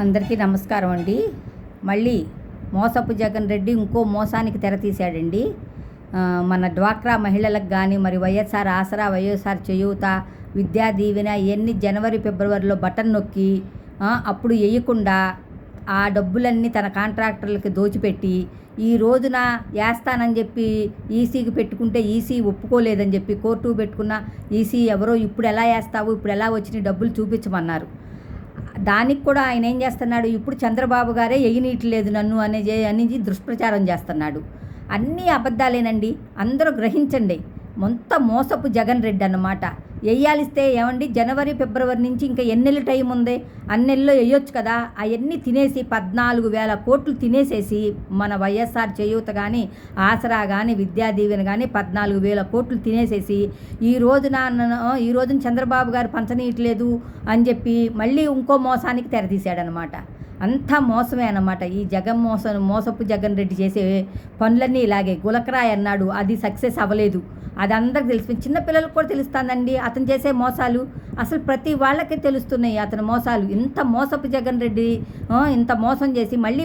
అందరికీ నమస్కారం అండి. మళ్ళీ మోసపు జగన్ రెడ్డి ఇంకో మోసానికి తెర తీశాడండి. మన డ్వాక్రా మహిళలకు కానీ, మరి వైఎస్ఆర్ ఆసరా, వైఎస్ఆర్ చేయూత, విద్యా దీవెన ఇవన్నీ జనవరి ఫిబ్రవరిలో బటన్ నొక్కి అప్పుడు వేయకుండా ఆ డబ్బులన్నీ తన కాంట్రాక్టర్లకి దోచిపెట్టి ఈ రోజున వేస్తానని చెప్పి ఈసీకి పెట్టుకుంటే ఈసీ ఒప్పుకోలేదని చెప్పి కోర్టు పెట్టుకున్న ఈసీ ఎవరో ఇప్పుడు ఎలా వేస్తావు, ఇప్పుడు ఎలా వచ్చిన డబ్బులు చూపించమన్నారు. దానికి కూడా ఆయన ఏం చేస్తున్నాడు, ఇప్పుడు చంద్రబాబు గారే ఎయ్యనీయట్లేదు నన్ను అనేది దుష్ప్రచారం చేస్తున్నాడు. అన్నీ అబద్ధాలేనండి, అందరూ గ్రహించండి. మొత్తం మోసపు జగన్ రెడ్డి అన్నమాట. వేయాలిస్తే ఏమండి, జనవరి ఫిబ్రవరి నుంచి ఇంకా ఎన్నెళ్ళు టైం ఉంది, అన్నెల్లో వేయొచ్చు కదా. అవన్నీ తినేసి 14,000 కోట్లు తినేసేసి మన వైఎస్ఆర్ చేయూత కానీ, ఆసరా కానీ, విద్యా దీవెన కానీ 14,000 కోట్లు తినేసేసి ఈ రోజున చంద్రబాబు గారు పంచనీయట్లేదు అని చెప్పి మళ్ళీ ఇంకో మోసానికి తెరతీశాడనమాట. అంతా మోసమే అన్నమాట. ఈ మోసపు జగన్ రెడ్డి చేసే పనులన్నీ ఇలాగే. గులకరాయ్ అన్నాడు, అది సక్సెస్ అవ్వలేదు. అది అందరికి తెలిసిపోయింది, చిన్నపిల్లలకు కూడా తెలుస్తుందండి అతను చేసే మోసాలు. అసలు ప్రతి వాళ్ళకే తెలుస్తున్నాయి అతని మోసాలు. ఇంత మోసపు జగన్ రెడ్డి ఇంత మోసం చేసి మళ్ళీ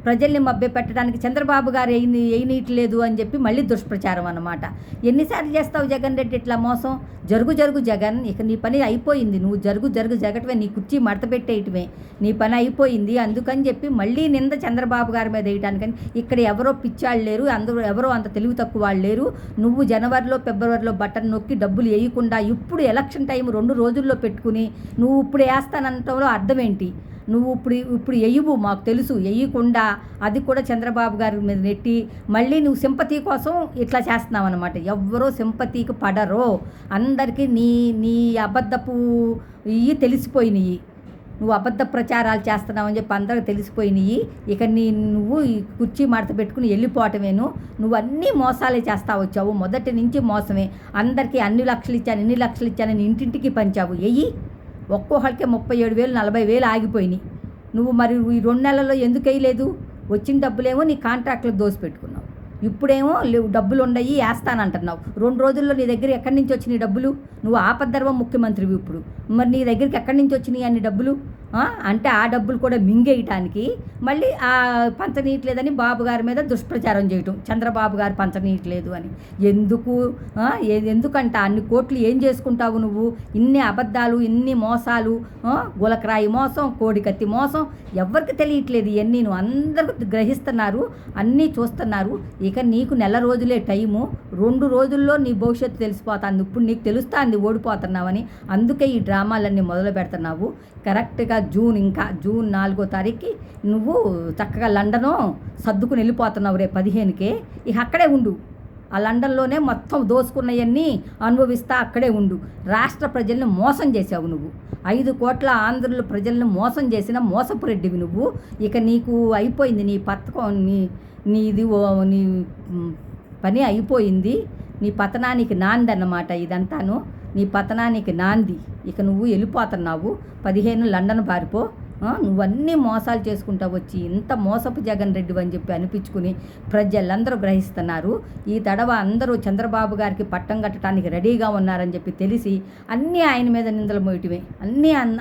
ప్రజల్ని మభ్యపెట్టడానికి చంద్రబాబు గారు వేయనీయట్లేదు అని చెప్పి మళ్ళీ దుష్ప్రచారం అన్నమాట. ఎన్నిసార్లు చేస్తావు జగన్ రెడ్డి ఇట్లా మోసం? జరుగు జగన్, ఇక నీ పని అయిపోయింది. నువ్వు జరగటమే, నీ కుర్చీ మడత పెట్టేయటమే నీ పని అయిపోయింది. అందుకని చెప్పి మళ్ళీ నింద చంద్రబాబు గారి మీద వేయడానికని. ఇక్కడ ఎవరో పిచ్చాళ్ళు లేరు, అందరూ ఎవరో అంత తెలివి తక్కువ వాళ్ళు లేరు. నువ్వు జనవరిలో ఫిబ్రవరిలో బటన్ నొక్కి డబ్బులు వేయకుండా ఇప్పుడు ఎలక్షన్ టైం 2 రోజుల్లో పెట్టుకుని నువ్వు ఇప్పుడు వేస్తానంటంలో అర్థం ఏంటి? నువ్వు ఇప్పుడు వేయవు, మాకు తెలుసు. వేయకుండా అది కూడా చంద్రబాబు గారి మీద నెట్టి మళ్ళీ నువ్వు సింపతి కోసం ఇట్లా చేస్తున్నావు అనమాట. ఎవ్వరో సింపతికి పడరో, అందరికీ నీ అబద్ధపు ఇవి తెలిసిపోయినాయి. నువ్వు అబద్ధ ప్రచారాలు చేస్తున్నావని చెప్పి అందరికి తెలిసిపోయినాయి. ఇక నువ్వు ఈ కుర్చీ మడత పెట్టుకుని వెళ్ళిపోవటమేను. నువ్వు అన్నీ మోసాలే చేస్తా వచ్చావు, మొదటి నుంచి మోసమే. అందరికీ అన్ని లక్షలు ఇచ్చానని ఇంటింటికి పంచావు. ఒక్కొక్కరికి 37,000 40,000 ఆగిపోయినాయి. నువ్వు మరి ఈ 2 నెలల్లో ఎందుకు వేయలేదు? వచ్చిన డబ్బులేమో నీ కాంట్రాక్ట్లకు దోసిపెట్టుకున్నావు. ఇప్పుడేమో డబ్బులు ఉండయి వేస్తానంటున్నావు. 2 రోజుల్లో నీ దగ్గర ఎక్కడి నుంచి వచ్చినాయి డబ్బులు? నువ్వు ఆపద్ధర్మ ముఖ్యమంత్రివి ఇప్పుడు. మరి నీ దగ్గరికి ఎక్కడి నుంచి వచ్చినాయి అన్ని డబ్బులు? అంటే ఆ డబ్బులు కూడా మింగేయటానికి మళ్ళీ పంచనీయట్లేదని బాబు గారి మీద దుష్ప్రచారం చేయటం. చంద్రబాబు గారు పంచనీయట్లేదు అని ఎందుకంట అన్ని కోట్లు ఏం చేసుకుంటావు నువ్వు? ఇన్ని అబద్ధాలు, ఇన్ని మోసాలు, గులకరాయి మోసం, కోడికత్తి మోసం, ఎవరికి తెలియట్లేదు. ఇవన్నీ నువ్వు అందరూ గ్రహిస్తున్నారు, అన్నీ చూస్తున్నారు. ఇక నీకు నెల రోజులే టైము. 2 రోజుల్లో నీ భవిష్యత్తు తెలిసిపోతుంది. ఇప్పుడు నీకు తెలుస్తుంది ఓడిపోతున్నావని. అందుకే ఈ డ్రామాలన్నీ మొదలు పెడుతున్నావు. కరెక్ట్గా జూన్ 4వ తారీఖుకి నువ్వు చక్కగా లండను సర్దుకుని వెళ్ళిపోతున్నావు. రేపు 15కే ఇక అక్కడే ఉండు. ఆ లండన్లోనే మొత్తం దోసుకున్నవన్నీ అనుభవిస్తా అక్కడే ఉండు. రాష్ట్ర ప్రజల్ని మోసం చేసావు నువ్వు. 5 కోట్ల ఆంధ్రుల ప్రజలను మోసం చేసిన మోసపు రెడ్డివి నువ్వు. ఇక నీకు అయిపోయింది, నీ పథకం, నీ పని అయిపోయింది. నీ పతనానికి నాంది అన్నమాట ఇదంతాను. నీ పతనానికి నాంది. ఇక నువ్వు వెళ్ళిపోతున్నావు. 15 లండన్ పారిపో. నువ్వన్నీ మోసాలు చేసుకుంటా వచ్చి ఇంత మోసపు జగన్ రెడ్డి అని చెప్పి అనిపించుకుని ప్రజలందరూ గ్రహిస్తున్నారు. ఈ తడవ అందరూ చంద్రబాబు గారికి పట్టం కట్టడానికి రెడీగా ఉన్నారని చెప్పి తెలిసి అన్నీ ఆయన మీద నిందలు మోయటమే.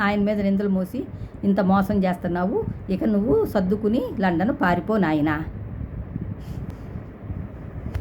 ఆయన మీద నిందలు మోసి ఇంత మోసం చేస్తున్నావు. ఇక నువ్వు సర్దుకుని లండన్ పారిపో నాయనా.